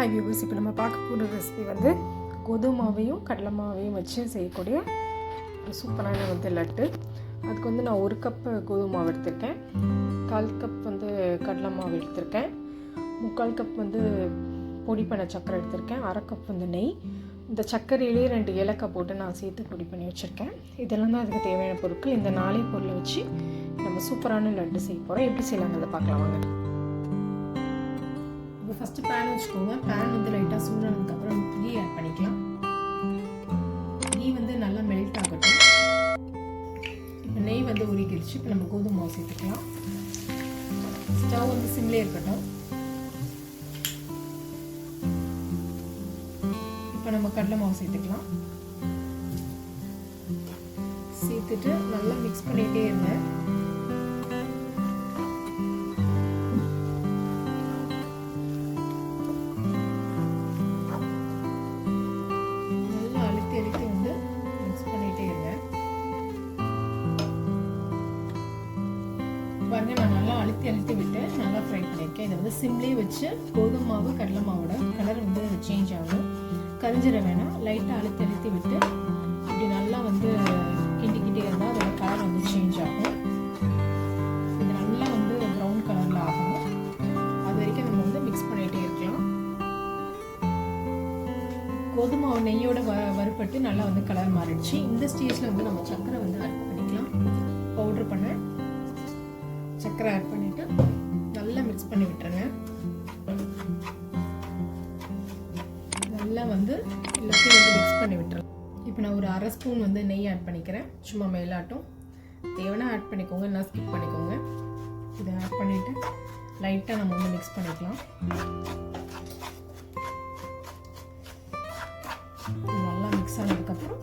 High viewers, இப்போ நம்ம பார்க்க போகிற ரெசிபி வந்து கோதுமை மாவையும் கடலை மாவையும் வச்சு செய்யக்கூடிய ஒரு சூப்பரான லட்டு. அதுக்கு வந்து நான் 1 கப் கோதுமை மாவு எடுத்திருக்கேன், 1/4 கப் வந்து கடலை மாவு எடுத்திருக்கேன், 3/4 கப் வந்து பொடி பண்ண சர்க்கரை எடுத்திருக்கேன், 1/2 கப் வந்து நெய். இந்த சர்க்கரையிலே 2 ஏலக்காய் போட்டு நான் சேர்த்து பொடி பண்ணி வச்சுருக்கேன். இதெல்லாம் தான் அதுக்கு தேவையான பொருட்கள். இந்த 4 பொருளை வச்சு நம்ம சூப்பரான லட்டு செய்ய போகிறோம். எப்படி செய்யலாங்கிறத பார்க்கலாம் வாங்க. இப்போ ஃபஸ்ட்டு பேன் வச்சுக்கோங்க. பேன் வந்து லைட்டாக சூடானதுக்கப்புறம் கீ ஆட் பண்ணிக்கலாம். கீ வந்து நல்லா மெல்ட் ஆகட்டும். இப்போ நெய் வந்து உருகிடுச்சு. இப்போ நம்ம கோதுமை மாவு சேர்த்துக்கலாம். ஸ்டவ் வந்து சிம்லேயே இருக்கட்டும். இப்போ நம்ம கடலை மாவு சேர்த்துக்கலாம். சேர்த்துட்டு நல்லா மிக்ஸ் பண்ணிகிட்டே இருங்க. நல்லா அழுத்தி அழுத்தி வந்து மிக்ஸ் பண்ணிகிட்டே இருங்க. பாருங்க, நான் நல்லா அழுத்தி அழுத்தி விட்டு நல்லா ஃப்ரை பண்ணியிருக்கேன். இதை வந்து சிம்லேயே வச்சு கோதுமை மாவு கடலை மாவோட கலர் வந்து சேஞ்ச் ஆகும். கரிஞ்சிட வேணாம். லைட்டாக அழுத்தி அழுத்தி விட்டு இப்படி நல்லா வந்து கிண்டிக்கிட்டே இருந்தால் அதோட கலர் வந்து சேஞ்ச் ஆகும். இது நல்லா வந்து ப்ரௌன் கலரில் ஆகணும். அது வரைக்கும் நம்ம வந்து மிக்ஸ் பண்ணிகிட்டே இருக்கலாம். கோதுமை நெய்யோட வறுப்பட்டு நல்லா வந்து கலர் மாறிடுச்சு. இந்த ஸ்டேஜில் வந்து நம்ம சர்க்கரை வந்து ஆட் பண்ணிக்கலாம். பவுட்ரு பண்ண சர்க்கரை ஆட் பண்ணிவிட்டு நல்லா மிக்ஸ் பண்ணி விட்டுருங்க. நல்லா வந்து எல்லாத்தையும் வந்து மிக்ஸ் பண்ணி விட்டுறேன். இப்போ நான் ஒரு 1/2 ஸ்பூன் வந்து நெய் ஆட் பண்ணிக்கிறேன். சும்மா மேலாட்டும். தேவைன்னா ஆட் பண்ணிக்கோங்க, இல்லை ஸ்கிப் பண்ணிக்கோங்க. இதை ஆட் பண்ணிவிட்டு லைட்டாக நம்ம வந்து மிக்ஸ் பண்ணிக்கலாம். நல்லா மிக்ஸ் ஆனதுக்கப்புறம்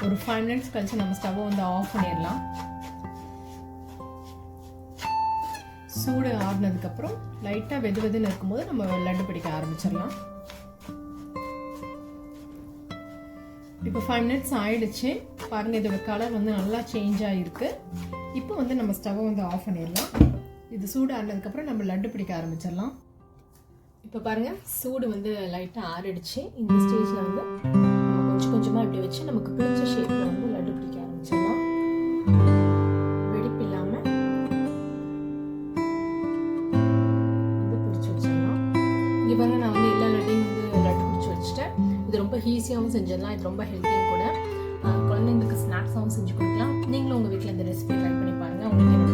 ஒரு 5 மினிட்ஸ் கழிச்சு நம்ம ஸ்டவ்வை வந்து ஆஃப் பண்ணிடலாம். சூடு ஆறுனதுக்கப்புறம் லைட்டாக வெதுன்னு இருக்கும்போது நம்ம லட்டு பிடிக்க ஆரம்பிச்சிடலாம். இப்போ 5 மினிட்ஸ் ஆயிடுச்சு. பாருங்கள், இதோட கலர் வந்து நல்லா சேஞ்ச் ஆகிருக்கு. இப்போ வந்து நம்ம ஸ்டவ்வை வந்து ஆஃப் பண்ணிடலாம். இது சூடு ஆறினதுக்கப்புறம் நம்ம லட்டு பிடிக்க ஆரம்பிச்சிடலாம். இப்போ பாருங்கள், சூடு வந்து லைட்டாக ஆறிடுச்சு. இந்த ஸ்டேஜில் வந்து நம்ம கொஞ்சம் கொஞ்சமாக இப்படி வச்சு நமக்கு பிடிச்ச ஷேப்பில் வந்து லட்டு பிடிக்க ஆரம்பிச்சிடலாம். வெடிப்பு இல்லாமல் வந்து பிடிச்சி வச்சிடலாம். இங்கே பாருங்கள், நான் வந்து எல்லா லட்டையும் வந்து லட்டு பிடிச்சி வச்சுட்டேன். இது ரொம்ப ஈஸியாகவும் செஞ்சிடலாம். இது ரொம்ப ஹெல்த்தியும் கூட. குழந்தைங்களுக்கு ஸ்நாக்ஸாகவும் செஞ்சு கொடுக்கலாம். நீங்களும் உங்கள் வீட்டில் இந்த ரெசிபி ட்ரை பண்ணி பாருங்கள். உங்களுக்கு